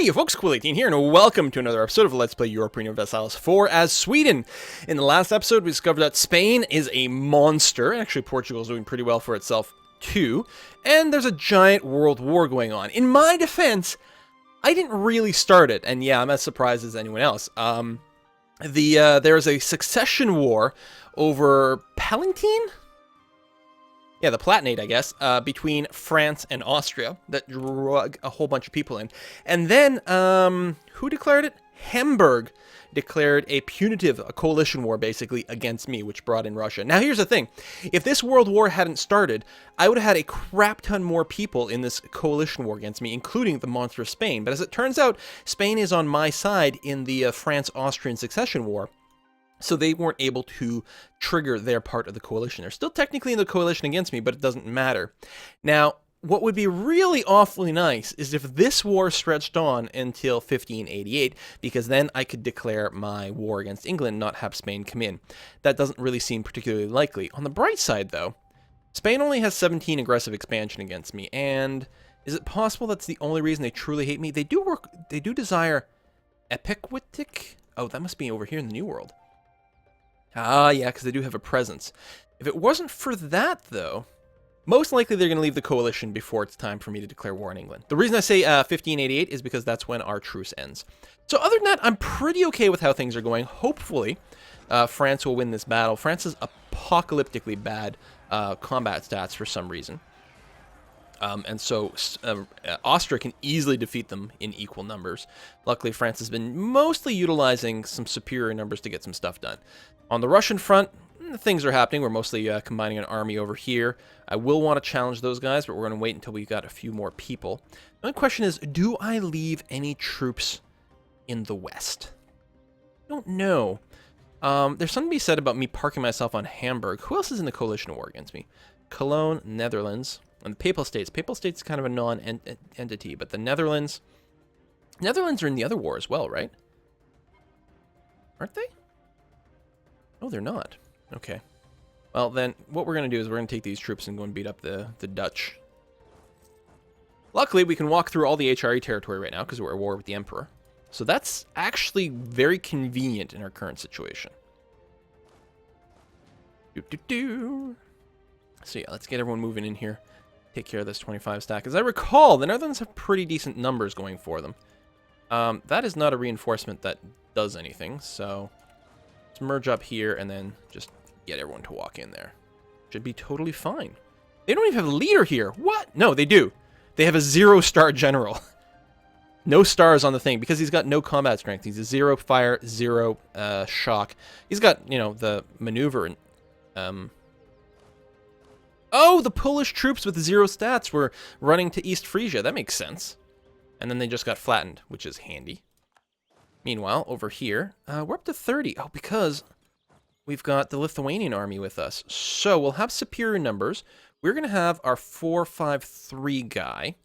Hey you folks, Quill18 here, and welcome to another episode of Let's Play European Universalis 4 as Sweden. In the last episode, we discovered that Spain is a monster. Actually, Portugal is doing pretty well for itself, too. And there's a giant world war going on. In my defense, I didn't really start it, and yeah, I'm as surprised as anyone else. There's a succession war over Palatine? Yeah, the Palatinate, I guess, between France and Austria that drug a whole bunch of people in. And then, who declared it? Hamburg declared a coalition war, basically, against me, which brought in Russia. Now, here's the thing. If this world war hadn't started, I would have had a crap ton more people in this coalition war against me, including the monster of Spain. But as it turns out, Spain is on my side in the France-Austrian succession war. So they weren't able to trigger their part of the coalition. They're still technically in the coalition against me, but it doesn't matter. Now, what would be really awfully nice is if this war stretched on until 1588, because then I could declare my war against England and not have Spain come in. That doesn't really seem particularly likely. On the bright side, though, Spain only has 17 aggressive expansion against me, and is it possible that's the only reason they truly hate me? They do desire Epiquitic? Oh, that must be over here in the New World. Ah, yeah, because they do have a presence. If it wasn't for that, though, most likely they're going to leave the coalition before it's time for me to declare war on England. The reason I say 1588 is because that's when our truce ends. So other than that, I'm pretty okay with how things are going. Hopefully, France will win this battle. France has apocalyptically bad combat stats for some reason. And so Austria can easily defeat them in equal numbers. Luckily, France has been mostly utilizing some superior numbers to get some stuff done. On the Russian front, things are happening. We're mostly combining an army over here. I will want to challenge those guys, but we're going to wait until we've got a few more people. My question is, do I leave any troops in the west? I don't know. There's something to be said about me parking myself on Hamburg. Who else is in the coalition war against me? Cologne, Netherlands, and the Papal States. Papal States is kind of a non-entity, but the Netherlands are in the other war as well, right? Aren't they? No, they're not. Okay. Well, then, what we're going to do is we're going to take these troops and go and beat up the Dutch. Luckily, we can walk through all the HRE territory right now because we're at war with the Emperor. So that's actually very convenient in our current situation. So yeah, let's get everyone moving in here. Take care of this 25 stack. As I recall, the Netherlands have pretty decent numbers going for them. That is not a reinforcement that does anything, so let's merge up here and then just get everyone to walk in there. Should be totally fine. They don't even have a leader here. What? No, they do. They have a 0-star general. No stars on the thing because he's got no combat strength. He's a 0 fire, 0 shock. He's got, you know, the maneuver and oh, the Polish troops with 0 stats were running to East Frisia. That makes sense. And then they just got flattened, which is handy. Meanwhile, over here, we're up to 30. Oh, because we've got the Lithuanian army with us. So we'll have superior numbers. We're going to have our 4-5-3 guy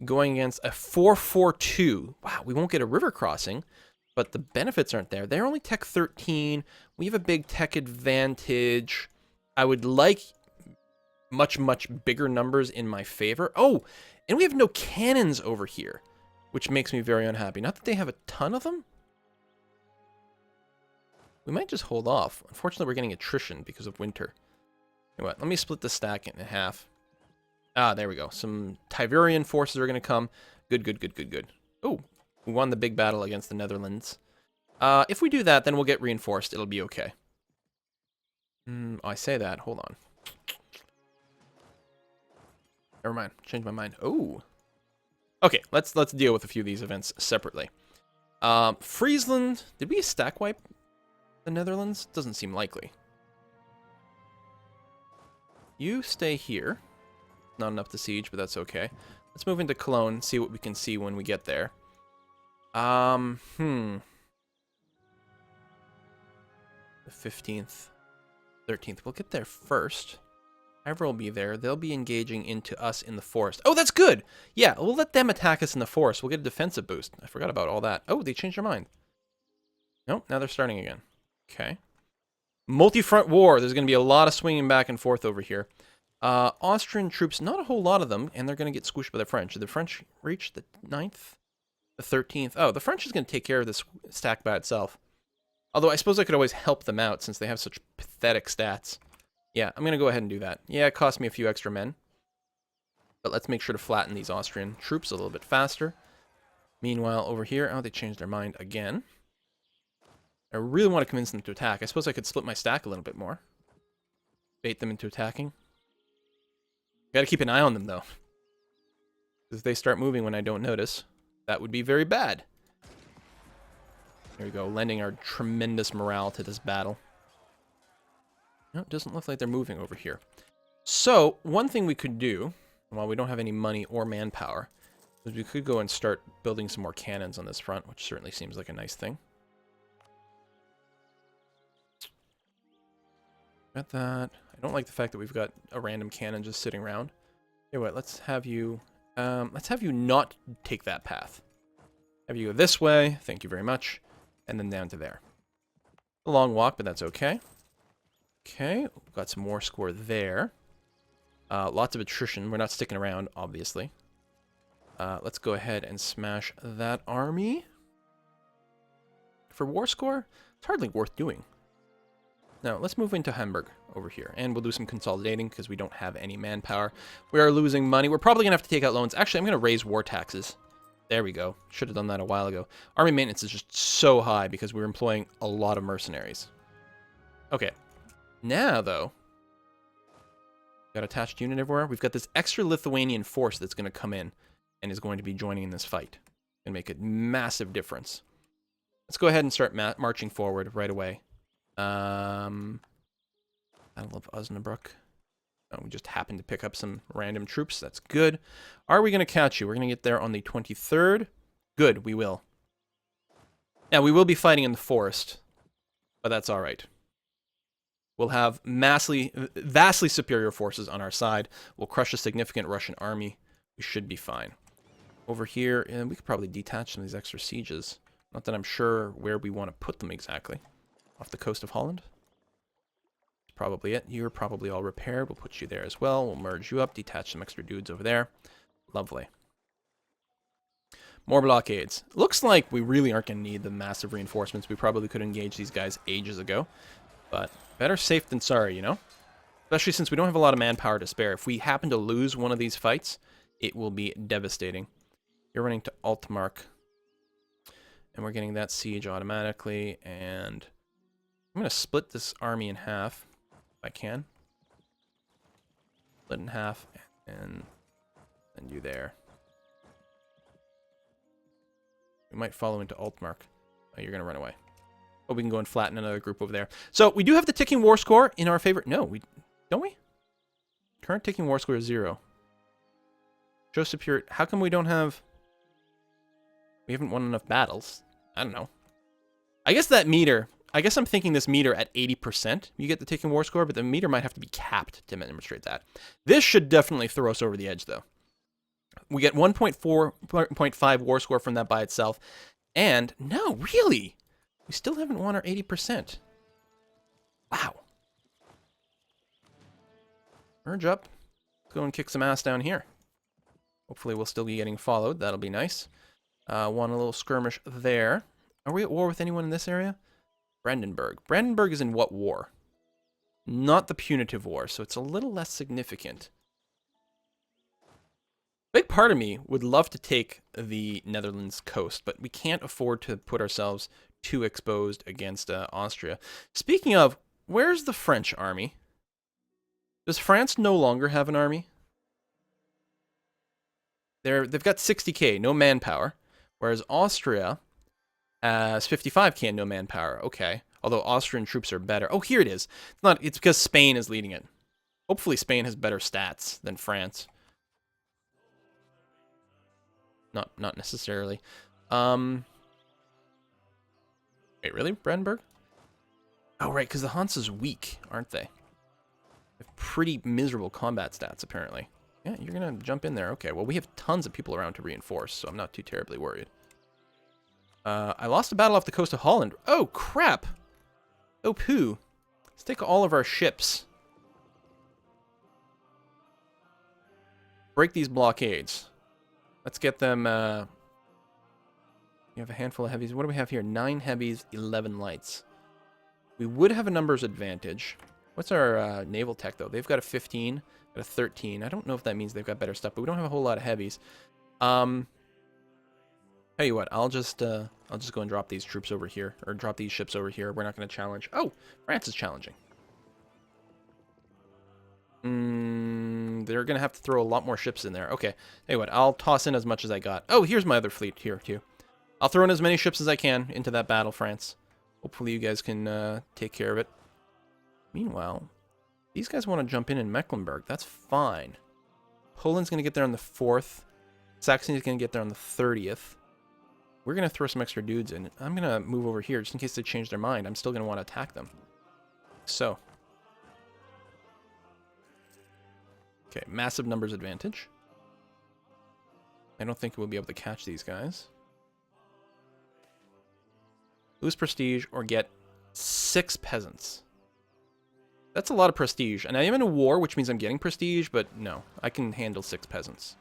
going against a 4-4-2. Wow, we won't get a river crossing, but the benefits aren't there. They're only tech 13. We have a big tech advantage. I would like much, much bigger numbers in my favor. Oh, and we have no cannons over here, which makes me very unhappy. Not that they have a ton of them. We might just hold off. Unfortunately, we're getting attrition because of winter. You know what? Let me split the stack in half. Ah, there we go. Some Tiverian forces are going to come. Good, good, good, good, good. Oh, we won the big battle against the Netherlands. If we do that, then we'll get reinforced. It'll be okay. I say that. Hold on. Never mind. Change my mind. Oh. Okay, let's deal with a few of these events separately. Friesland. Did we stack wipe the Netherlands? Doesn't seem likely. You stay here. Not enough to siege, but that's okay. Let's move into Cologne and see what we can see when we get there. The 15th, 13th. We'll get there first. However, will be there. They'll be engaging into us in the forest. Oh, that's good! Yeah, we'll let them attack us in the forest. We'll get a defensive boost. I forgot about all that. Oh, they changed their mind. Nope, now they're starting again. Okay. Multi-front war. There's going to be a lot of swinging back and forth over here. Austrian troops, not a whole lot of them, and they're going to get squished by the French. Did the French reach the 9th? The 13th. Oh, the French is going to take care of this stack by itself. Although I suppose I could always help them out since they have such pathetic stats. Yeah, I'm going to go ahead and do that. Yeah, it cost me a few extra men. But let's make sure to flatten these Austrian troops a little bit faster. Meanwhile, over here, oh, they changed their mind again. I really want to convince them to attack. I suppose I could split my stack a little bit more. Bait them into attacking. Gotta keep an eye on them, though. If they start moving when I don't notice, that would be very bad. There we go, lending our tremendous morale to this battle. No, it doesn't look like they're moving over here. So, one thing we could do, while we don't have any money or manpower, is we could go and start building some more cannons on this front, which certainly seems like a nice thing. Got that. I don't like the fact that we've got a random cannon just sitting around. Anyway, let's have you not take that path. Have you go this way, thank you very much, and then down to there. A long walk, but that's okay. Okay, got some more score there. Lots of attrition. We're not sticking around, obviously. Let's go ahead and smash that army. For war score, it's hardly worth doing. Now, let's move into Hamburg over here, and we'll do some consolidating because we don't have any manpower. We are losing money. We're probably going to have to take out loans. Actually, I'm going to raise war taxes. There we go. Should have done that a while ago. Army maintenance is just so high because we're employing a lot of mercenaries. Okay. Now, though, got attached unit everywhere. We've got this extra Lithuanian force that's going to come in and is going to be joining in this fight and make a massive difference. Let's go ahead and start marching forward right away. Battle of Osnabrück. Oh, we just happened to pick up some random troops. That's good. Are we going to catch you? We're going to get there on the 23rd. Good, we will. Now, we will be fighting in the forest, but that's all right. We'll have vastly superior forces on our side. We'll crush a significant Russian army. We should be fine. Over here, and we could probably detach some of these extra sieges. Not that I'm sure where we want to put them exactly. Off the coast of Holland. Probably it. You're probably all repaired. We'll put you there as well. We'll merge you up, detach some extra dudes over there. Lovely. More blockades. Looks like we really aren't going to need the massive reinforcements. We probably could engage these guys ages ago. But better safe than sorry, you know? Especially since we don't have a lot of manpower to spare. If we happen to lose one of these fights, it will be devastating. You're running to Altmark. And we're getting that siege automatically. And I'm going to split this army in half. I can. Split in half and you there. We might follow into Altmark. Oh, you're going to run away. Oh, we can go and flatten another group over there. So we do have the ticking war score in our favor. No, we don't we? Current ticking war score is 0. Show superior. How come we don't have... We haven't won enough battles. I don't know. I guess that meter... I guess I'm thinking this meter at 80%, you get the ticking war score, but the meter might have to be capped to demonstrate that. This should definitely throw us over the edge, though. We get 1.5 war score from that by itself. And, no, really? We still haven't won our 80%. Wow. Merge up. Let's go and kick some ass down here. Hopefully we'll still be getting followed. That'll be nice. Want a little skirmish there. Are we at war with anyone in this area? Brandenburg. Brandenburg is in what war? Not the Punitive War, so it's a little less significant. Big part of me would love to take the Netherlands coast, but we can't afford to put ourselves too exposed against Austria. Speaking of, where's the French army? Does France no longer have an army? They've got 60k, no manpower, whereas Austria has 55k and no manpower. Okay, although Austrian troops are better. Oh, here it is. It's because Spain is leading it. Hopefully Spain has better stats than France. Not necessarily. Wait, really? Brandenburg? Oh, right, because the Hansa's weak, aren't they? They have pretty miserable combat stats, apparently. Yeah, you're going to jump in there. Okay, well, we have tons of people around to reinforce, so I'm not too terribly worried. I lost a battle off the coast of Holland. Oh, crap! Oh, poo. Let's take all of our ships. Break these blockades. Let's get them, You have a handful of heavies. What do we have here? 9 heavies, 11 lights. We would have a numbers advantage. What's our naval tech, though? They've got a 15, got a 13. I don't know if that means they've got better stuff, but we don't have a whole lot of heavies. Tell you what, I'll just go and drop these troops over here, or drop these ships over here. We're not going to challenge. Oh, France is challenging. They're going to have to throw a lot more ships in there. Okay, tell you what, I'll toss in as much as I got. Oh, here's my other fleet here, too. I'll throw in as many ships as I can into that battle, France. Hopefully you guys can take care of it. Meanwhile, these guys want to jump in Mecklenburg. That's fine. Poland's going to get there on the 4th. Saxony's going to get there on the 30th. We're going to throw some extra dudes in. I'm going to move over here just in case they change their mind. I'm still going to want to attack them. So. Okay, massive numbers advantage. I don't think we'll be able to catch these guys. Lose prestige or get 6 peasants. That's a lot of prestige. And I am in a war, which means I'm getting prestige, but no, I can handle 6 peasants.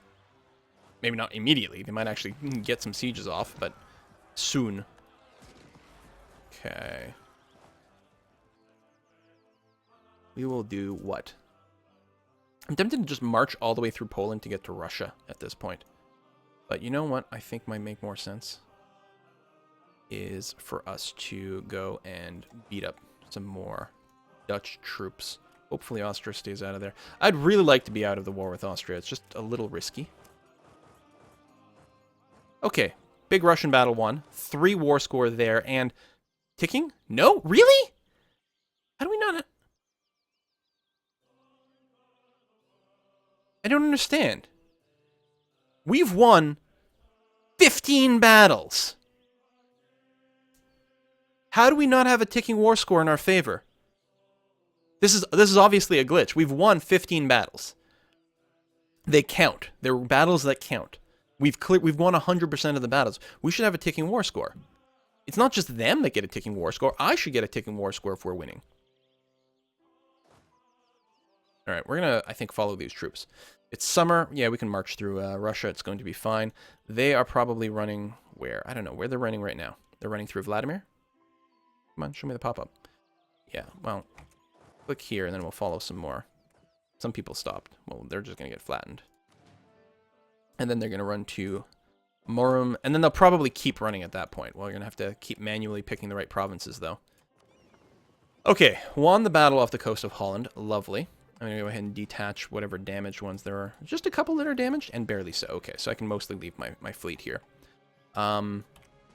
Maybe not immediately. They might actually get some sieges off, but soon. Okay. We will do what? I'm tempted to just march all the way through Poland to get to Russia at this point. But you know what I think might make more sense? Is for us to go and beat up some more Dutch troops. Hopefully Austria stays out of there. I'd really like to be out of the war with Austria. It's just a little risky. Okay, big Russian battle won. 3 war score there, and ticking? No? Really? How do we not... I don't understand. We've won 15 battles. How do we not have a ticking war score in our favor? This is obviously a glitch. We've won 15 battles. They count. They're battles that count. We've won 100% of the battles. We should have a ticking war score. It's not just them that get a ticking war score. I should get a ticking war score if we're winning. All right, we're going to, I think, follow these troops. It's summer. Yeah, we can march through Russia. It's going to be fine. They are probably running where? I don't know where they're running right now. They're running through Vladimir? Come on, show me the pop-up. Yeah, well, click here, and then we'll follow some more. Some people stopped. Well, they're just going to get flattened. And then they're going to run to Morum, and then they'll probably keep running at that point. Well, you're going to have to keep manually picking the right provinces, though. Okay, won the battle off the coast of Holland. Lovely. I'm going to go ahead and detach whatever damaged ones there are. Just a couple that are damaged, and barely so. Okay, so I can mostly leave my fleet here.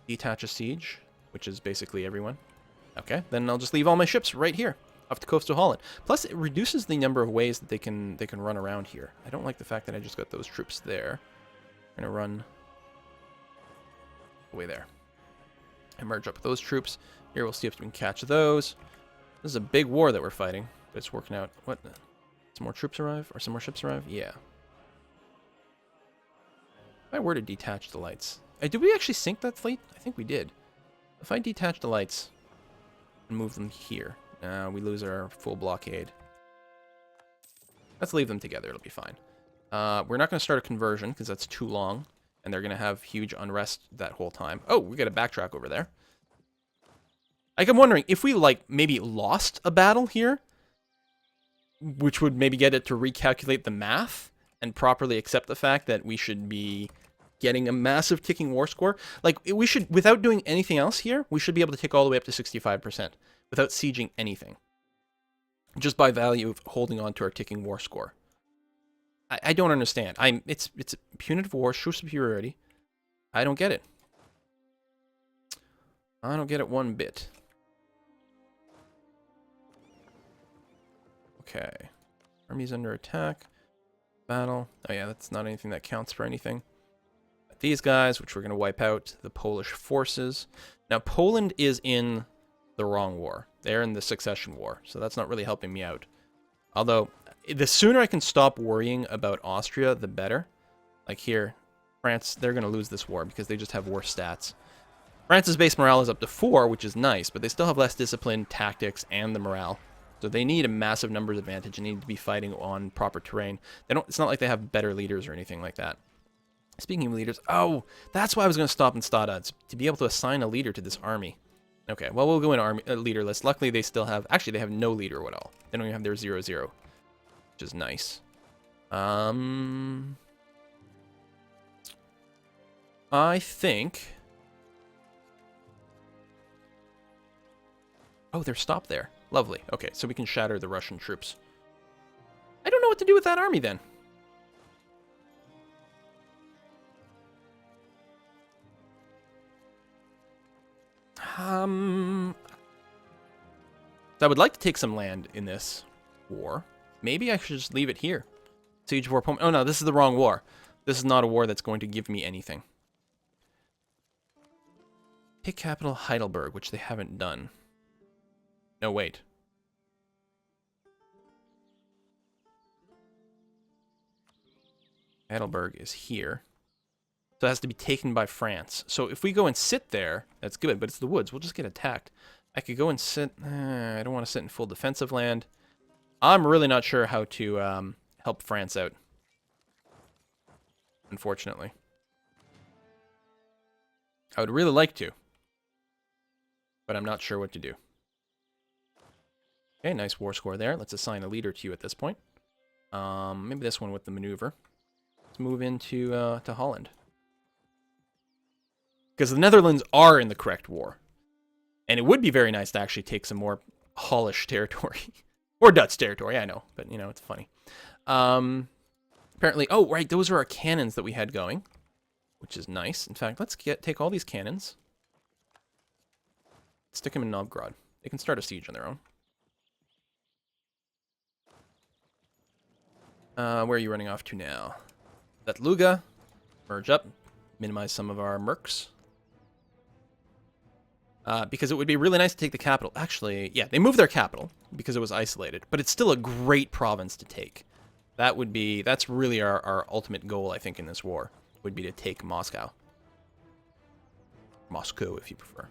Detach a siege, which is basically everyone. Okay, then I'll just leave all my ships right here, off the coast of Holland. Plus, it reduces the number of ways that they can run around here. I don't like the fact that I just got those troops there. I'm going to run away there. And merge up with those troops. Here, we'll see if we can catch those. This is a big war that we're fighting, but it's working out. What? Some more troops arrive? Or some more ships arrive? Yeah. If I were to detach the lights... did we actually sink that fleet? I think we did. If I detach the lights and move them here, we lose our full blockade. Let's leave them together. It'll be fine. We're not going to start a conversion because that's too long, and they're going to have huge unrest that whole time. Oh, we got a backtrack over there. Like, I'm wondering, if we, like, maybe lost a battle here, which would maybe get it to recalculate the math and properly accept the fact that we should be getting a massive ticking war score. Like, we should, without doing anything else here, we should be able to tick all the way up to 65% without sieging anything. Just by value of holding on to our ticking war score. I don't understand. It's punitive war, show superiority. I don't get it. I don't get it one bit. Okay. Army's under attack. Battle. Oh yeah, that's not anything that counts for anything. But these guys, which we're going to wipe out, the Polish forces. Now, Poland is in the wrong war. They're in the succession war, so that's not really helping me out. Although, the sooner I can stop worrying about Austria, the better. Like here, France, they're going to lose this war because they just have worse stats. France's base morale is up to 4, which is nice, but they still have less discipline, tactics, and the morale. So they need a massive numbers advantage and need to be fighting on proper terrain. It's not like they have better leaders or anything like that. Speaking of leaders, oh, that's why I was going to stop in Stadad, to be able to assign a leader to this army. Okay, well, we'll go in army leader list. Luckily, they still have... Actually, they have no leader at all. They don't even have their 0-0, which is nice. I think... Oh, they're stopped there. Lovely. Okay, so we can shatter the Russian troops. I don't know what to do with that army, then. I would like to take some land in this war. Maybe I should just leave it here. Siege war. Oh no, this is the wrong war. This is not a war that's going to give me anything. Take capital Heidelberg, which they haven't done. No, wait. Heidelberg is here. So it has to be taken by France. So if we go and sit there, that's good, but it's the woods. We'll just get attacked. I could go and sit... I don't want to sit in full defensive land. I'm really not sure how to help France out. Unfortunately. I would really like to. But I'm not sure what to do. Okay, nice war score there. Let's assign a leader to you at this point. Maybe this one with the maneuver. Let's move into to Holland. Because the Netherlands are in the correct war. And it would be very nice to actually take some more Hollish territory. Or Dutch territory, I know. But, you know, it's funny. Apparently... Oh, right, those are our cannons that we had going. Which is nice. In fact, let's take all these cannons. Stick them in Novgorod. They can start a siege on their own. Where are you running off to now? That Luga. Merge up. Minimize some of our mercs. Because it would be really nice to take the capital. Actually, yeah, they moved their capital because it was isolated, but it's still a great province to take. That's really our ultimate goal, I think, in this war, would be to take Moscow. Moscow, if you prefer.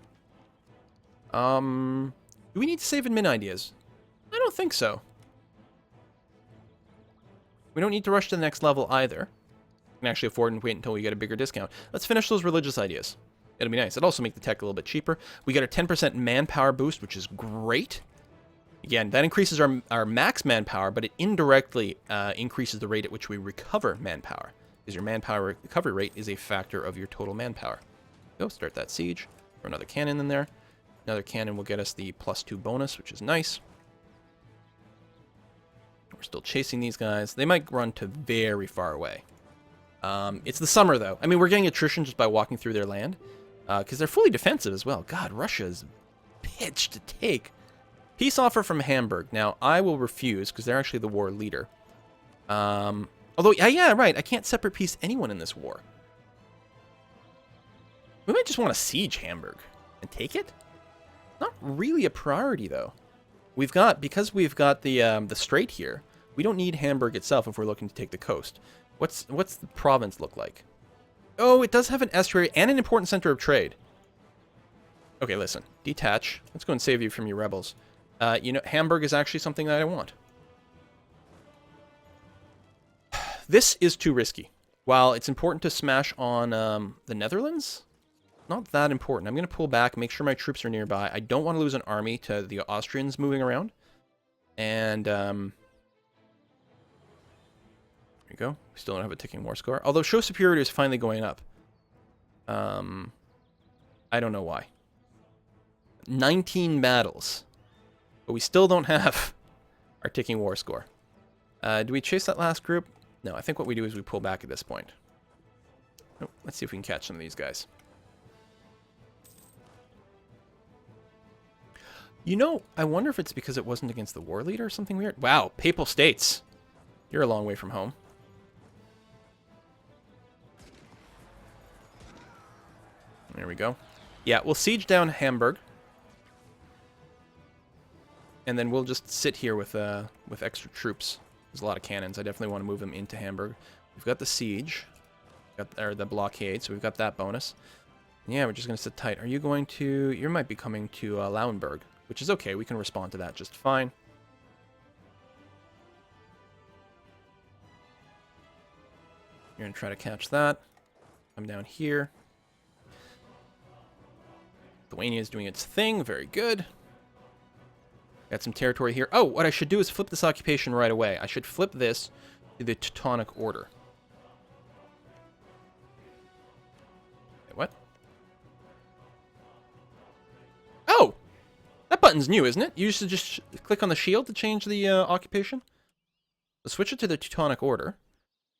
Do we need to save admin ideas? I don't think so. We don't need to rush to the next level either. We can actually afford and wait until we get a bigger discount. Let's finish those religious ideas. It'll be nice. It'll also make the tech a little bit cheaper. We get a 10% manpower boost, which is great. Again, that increases our max manpower, but it indirectly increases the rate at which we recover manpower. Because your manpower recovery rate is a factor of your total manpower. Go start that siege. Throw another cannon in there. Another cannon will get us the +2 bonus, which is nice. We're still chasing these guys. They might run to very far away. It's the summer, though. I mean, we're getting attrition just by walking through their land. Because they're fully defensive as well. God, Russia's pitch to take. Peace offer from Hamburg. Now, I will refuse, because they're actually the war leader. Although, yeah, right. I can't separate peace anyone in this war. We might just want to siege Hamburg and take it. Not really a priority, though. Because we've got the strait here, we don't need Hamburg itself if we're looking to take the coast. What's the province look like? Oh, it does have an estuary and an important center of trade. Okay, listen. Detach. Let's go and save you from your rebels. You know, Hamburg is actually something that I want. This is too risky. While it's important to smash on the Netherlands, not that important. I'm going to pull back, make sure my troops are nearby. I don't want to lose an army to the Austrians moving around. And, there you go. We still don't have a ticking war score. Although show superiority is finally going up. I don't know why. 19 battles. But we still don't have our ticking war score. Do we chase that last group? No, I think what we do is we pull back at this point. Oh, let's see if we can catch some of these guys. You know, I wonder if it's because it wasn't against the war leader or something weird. Wow, Papal States. You're a long way from home. There we go. Yeah, we'll siege down Hamburg. And then we'll just sit here with extra troops. There's a lot of cannons. I definitely want to move them into Hamburg. We've got the siege. Or the blockade, so we've got that bonus. Yeah, we're just going to sit tight. Are you going to... You might be coming to Lauenburg, which is okay. We can respond to that just fine. You're going to try to catch that. Come down here. Lithuania is doing its thing. Very good. Got some territory here. Oh, what I should do is flip this occupation right away. I should flip this to the Teutonic Order. Wait, what? Oh! That button's new, isn't it? You used to just click on the shield to change the occupation. So switch it to the Teutonic Order.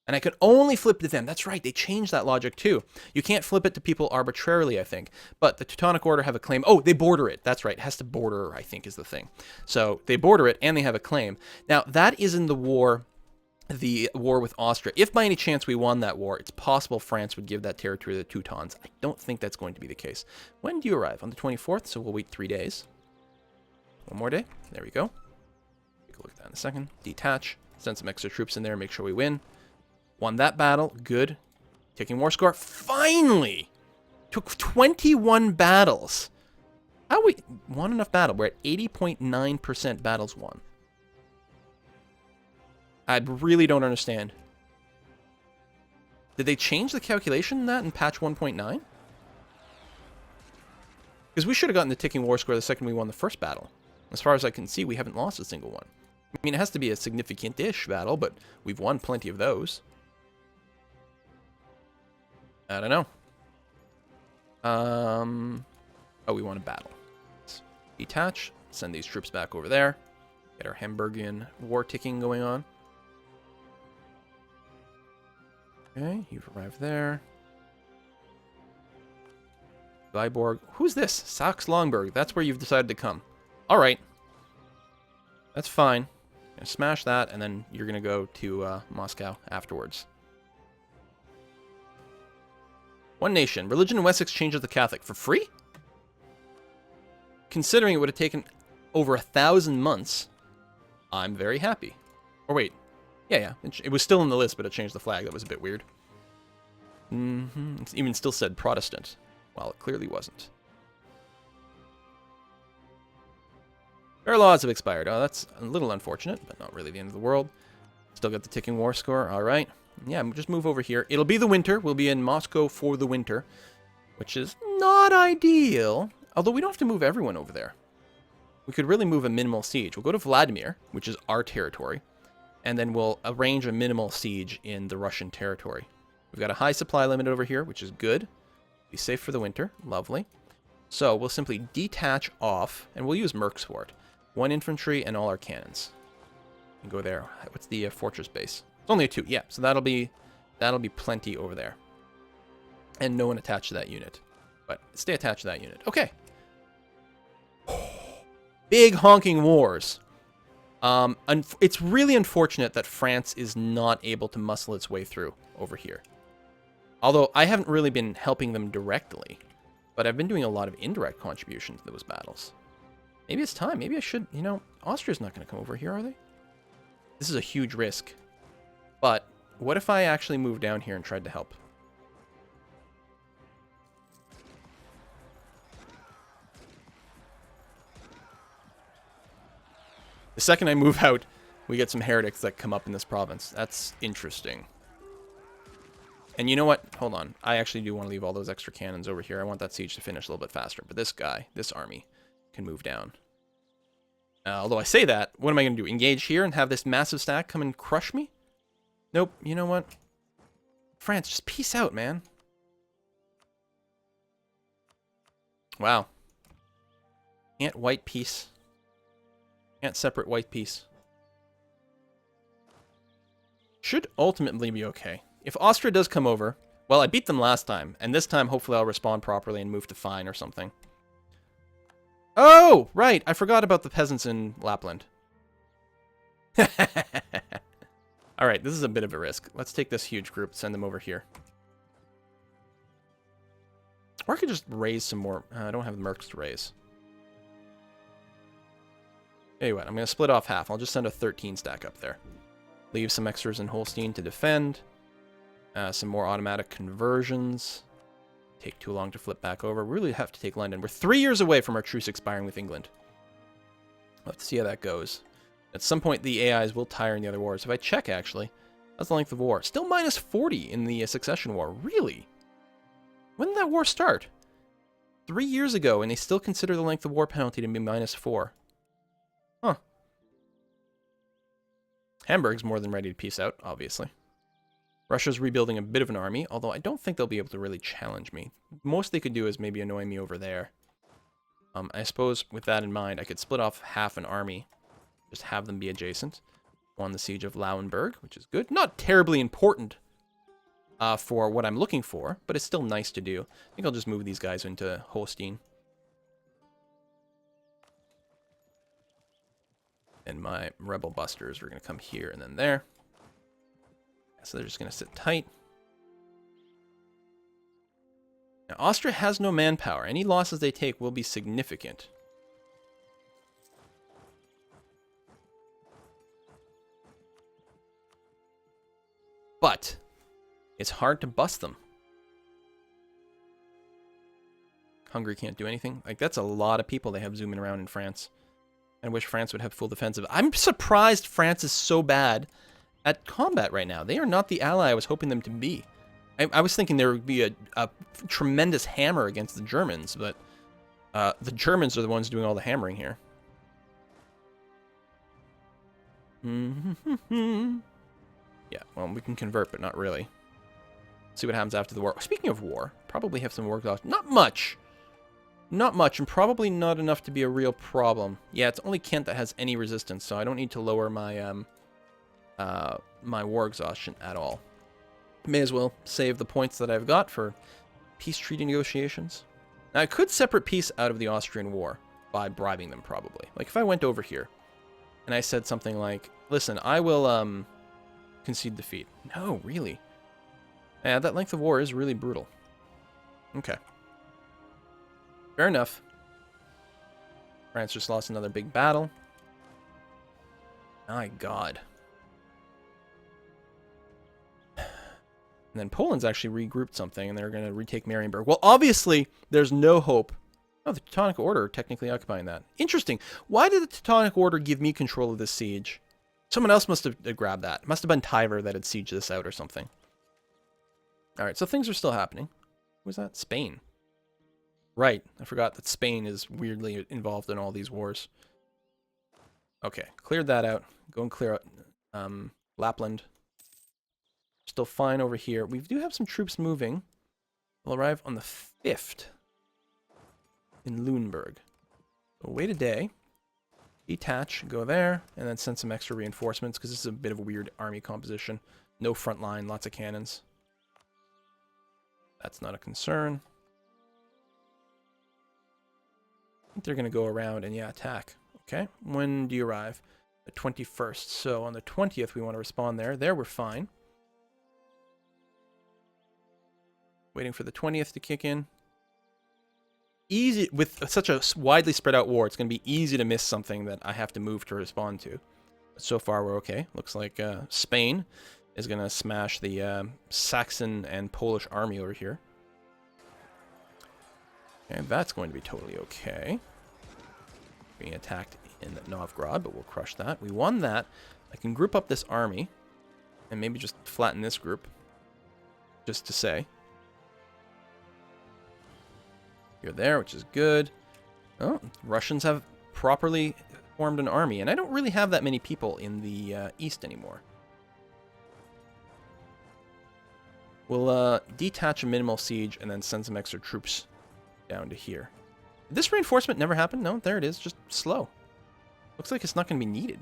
And I could only flip to them. That's right, they changed that logic too. You can't flip it to people arbitrarily, I think. But the Teutonic Order have a claim. Oh, they border it. That's right, it has to border, I think, is the thing. So they border it, and they have a claim. Now, that is in the war with Austria. If by any chance we won that war, it's possible France would give that territory to the Teutons. I don't think that's going to be the case. When do you arrive? On the 24th, so we'll wait 3 days. One more day. There we go. Take a look at that in a second. Detach. Send some extra troops in there, make sure we win. Won that battle. Good. Taking war score. Finally! Took 21 battles. How we won enough battle? We're at 80.9% battles won. I really don't understand. Did they change the calculation in that in patch 1.9? Because we should have gotten the ticking war score the second we won the first battle. As far as I can see, we haven't lost a single one. I mean, it has to be a significant-ish battle, but we've won plenty of those. I don't know. Oh, we won a battle. Let's detach. Send these troops back over there. Get our Hamburgian war ticking going on. Okay, you've arrived there. Viborg. Who's this? Saxe-Lauenburg. That's where you've decided to come. All right. That's fine. Gonna smash that, and then you're going to go to Moscow afterwards. One nation. Religion in Wessex changes the Catholic. For free? Considering it would have taken over 1,000 months, I'm very happy. Or wait. Yeah. It was still in the list, but it changed the flag. That was a bit weird. It even still said Protestant. Well, it clearly wasn't. Our laws have expired. Oh, that's a little unfortunate, but not really the end of the world. Still got the ticking war score. All right. Yeah, just move over here. It'll be the winter. We'll be in Moscow for the winter, which is not ideal. Although we don't have to move everyone over there. We could really move a minimal siege. We'll go to Vladimir, which is our territory, and then we'll arrange a minimal siege in the Russian territory. We've got a high supply limit over here, which is good. Be safe for the winter. Lovely. So we'll simply detach off, and we'll use mercs for it. 1 infantry and all our cannons. And go there. What's the fortress base? It's only a 2. Yeah, so that'll be plenty over there. And no one attached to that unit. But stay attached to that unit. Okay. Big honking wars. It's really unfortunate that France is not able to muscle its way through over here. Although I haven't really been helping them directly, but I've been doing a lot of indirect contribution to those battles. Maybe it's time. Maybe I should, Austria's not going to come over here, are they? This is a huge risk. But what if I actually moved down here and tried to help? The second I move out, we get some heretics that come up in this province. That's interesting. And you know what? Hold on. I actually do want to leave all those extra cannons over here. I want that siege to finish a little bit faster. But this guy, this army, can move down. Although I say that, what am I going to do? Engage here and have this massive stack come and crush me? Nope. You know what? France, just peace out, man. Wow. Can't white peace. Can't separate white peace. Should ultimately be okay. If Austria does come over, well, I beat them last time, and this time hopefully I'll respond properly and move to fine or something. Oh, right. I forgot about the peasants in Lapland. All right, this is a bit of a risk. Let's take this huge group, send them over here. Or I could just raise some more. I don't have the mercs to raise. Anyway, I'm going to split off half. I'll just send a 13 stack up there. Leave some extras in Holstein to defend. Some more automatic conversions. Take too long to flip back over. We really have to take London. We're 3 years away from our truce expiring with England. We'll have to see how that goes. At some point, the AIs will tire in the other wars. If I check, actually, that's the length of war. Still minus 40 in the succession war. Really? When did that war start? 3 years ago, and they still consider the length of war penalty to be -4. Huh. Hamburg's more than ready to peace out, obviously. Russia's rebuilding a bit of an army, although I don't think they'll be able to really challenge me. Most they could do is maybe annoy me over there. I suppose with that in mind, I could split off half an army. Just have them be adjacent. Won the siege of Lauenburg, which is good. Not terribly important for what I'm looking for, but it's still nice to do. I think I'll just move these guys into Holstein. And my rebel busters are going to come here and then there. So they're just going to sit tight. Now, Austria has no manpower. Any losses they take will be significant. But it's hard to bust them. Hungary can't do anything. Like, that's a lot of people they have zooming around in France. I wish France would have full defensive. I'm surprised France is so bad at combat right now. They are not the ally I was hoping them to be. I was thinking there would be a tremendous hammer against the Germans, but the Germans are the ones doing all the hammering here. Yeah, well, we can convert, but not really. See what happens after the war. Speaking of war, probably have some work lost. Not much. Not much, and probably not enough to be a real problem. Yeah, it's only Kent that has any resistance, so I don't need to lower my my war exhaustion at all. May as well save the points that I've got for peace treaty negotiations. Now, I could separate peace out of the Austrian war by bribing them, probably. Like, if I went over here and I said something like, listen, I will concede defeat. No, really? Yeah, that length of war is really brutal. Okay. Fair enough. France just lost another big battle. My God. And then Poland's actually regrouped something, and they're going to retake Marienburg. Well, obviously, there's no hope. Oh, the Teutonic Order are technically occupying that. Interesting. Why did the Teutonic Order give me control of this siege? Someone else must have grabbed that. It must have been Tiver that had sieged this out or something. All right, so things are still happening. Who was that? Spain. Right. I forgot that Spain is weirdly involved in all these wars. Okay, cleared that out. Go and clear out Lapland. Still fine over here. We do have some troops moving. We'll arrive on the 5th in Lüneburg. So wait a day. Detach, go there, and then send some extra reinforcements, because this is a bit of a weird army composition. No front line, lots of cannons. That's not a concern. I think they're going to go around and, yeah, attack. Okay, when do you arrive? The 21st. So on the 20th, we want to respond there. There, we're fine. Waiting for the 20th to kick in. Easy, with such a widely spread out war, it's going to be easy to miss something that I have to move to respond to. But so far, we're okay. Looks like Spain is going to smash the Saxon and Polish army over here. And that's going to be totally okay. Being attacked in Novgorod, but we'll crush that. We won that. I can group up this army and maybe just flatten this group, just to say. You're there, which is good. Oh, Russians have properly formed an army, and I don't really have that many people in the east anymore. We'll detach a minimal siege and then send some extra troops down to here. Did this reinforcement never happened? No, there it is, just slow. Looks like it's not going to be needed.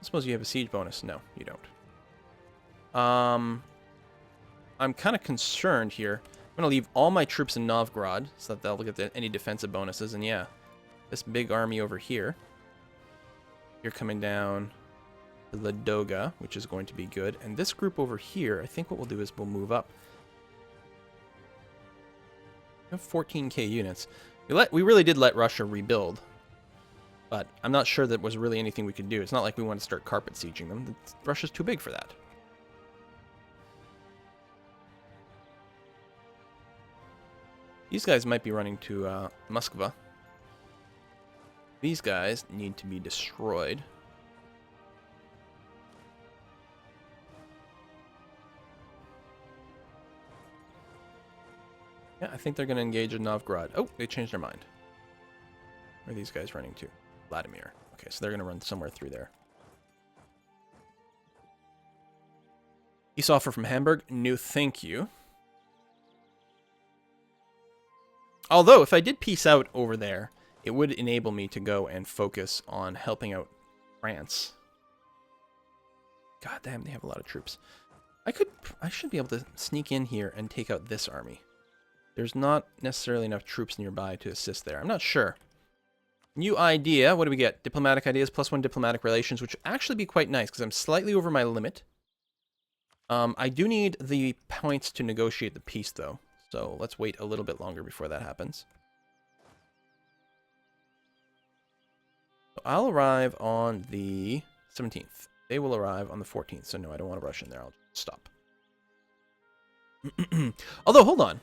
I suppose you have a siege bonus. No, you don't. I'm kind of concerned here. I'm going to leave all my troops in Novgorod so that they'll get any defensive bonuses. And yeah, this big army over here. You're coming down to Ladoga, which is going to be good. And this group over here, I think what we'll do is we'll move up. We have 14k units. We really did let Russia rebuild. But I'm not sure that was really anything we could do. It's not like we want to start carpet sieging them. Russia's too big for that. These guys might be running to Moskva. These guys need to be destroyed. Yeah, I think they're going to engage in Novgorod. Oh, they changed their mind. Where are these guys running to? Vladimir. Okay, so they're going to run somewhere through there. Peace offer from Hamburg. No, thank you. Although, if I did peace out over there, it would enable me to go and focus on helping out France. God damn, they have a lot of troops. I should be able to sneak in here and take out this army. There's not necessarily enough troops nearby to assist there. I'm not sure. New idea. What do we get? Diplomatic ideas, +1 diplomatic relations, which would actually be quite nice because I'm slightly over my limit. I do need the points to negotiate the peace, though. So let's wait a little bit longer before that happens. So I'll arrive on the 17th. They will arrive on the 14th. So no, I don't want to rush in there. I'll just stop. Although, hold on.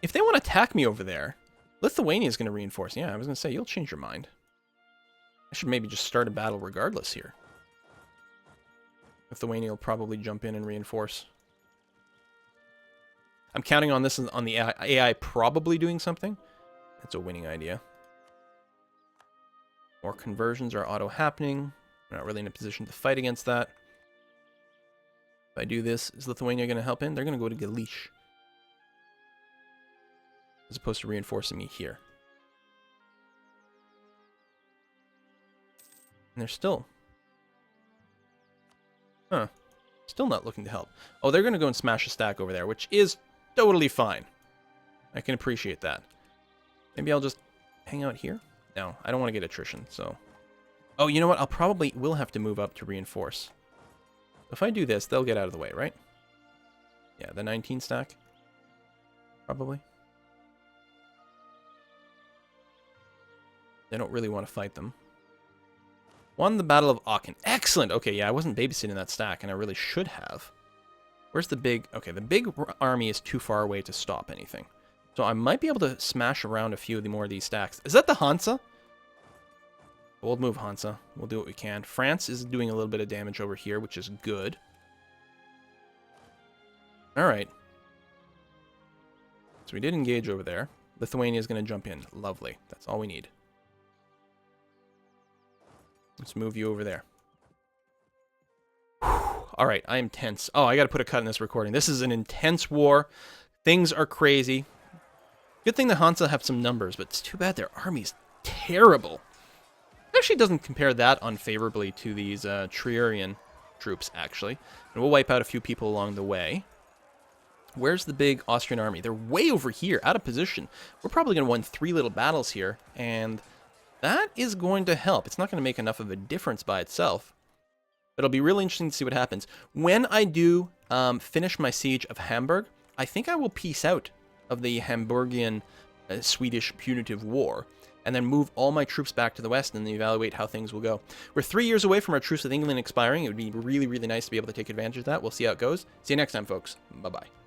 If they want to attack me over there, Lithuania is going to reinforce. Yeah, I was going to say, you'll change your mind. I should maybe just start a battle regardless here. Lithuania will probably jump in and reinforce. I'm counting on this on the AI probably doing something. That's a winning idea. More conversions are auto-happening. We're not really in a position to fight against that. If I do this, is Lithuania going to help in? They're going to go to Galicia. As opposed to reinforcing me here. And they're still... Huh. Still not looking to help. Oh, they're going to go and smash a stack over there, which is totally fine. I can appreciate that. Maybe I'll just hang out here? No, I don't want to get attrition, so... Oh, you know what? I'll probably will have to move up to reinforce. If I do this, they'll get out of the way, right? Yeah, the 19 stack. Probably. They don't really want to fight them. Won the Battle of Aachen. Excellent! Okay, yeah, I wasn't babysitting that stack, and I really should have. Where's the big... Okay, the big army is too far away to stop anything. So I might be able to smash around a few of the more of these stacks. Is that the Hansa? Bold move, Hansa. We'll do what we can. France is doing a little bit of damage over here, which is good. Alright. So we did engage over there. Lithuania is going to jump in. Lovely. That's all we need. Let's move you over there. Alright, I am tense. Oh, I gotta put a cut in this recording. This is an intense war. Things are crazy. Good thing the Hansa have some numbers, but it's too bad their army's terrible. It actually doesn't compare that unfavorably to these Trierian troops, actually. And we'll wipe out a few people along the way. Where's the big Austrian army? They're way over here, out of position. We're probably going to win 3 little battles here, and that is going to help. It's not going to make enough of a difference by itself, but it'll be really interesting to see what happens. When I do finish my siege of Hamburg, I think I will peace out of the Hamburgian Swedish punitive war, and then move all my troops back to the west and then evaluate how things will go. We're 3 years away from our truce with England expiring. It would be really, really nice to be able to take advantage of that. We'll see how it goes. See you next time, folks. Bye-bye.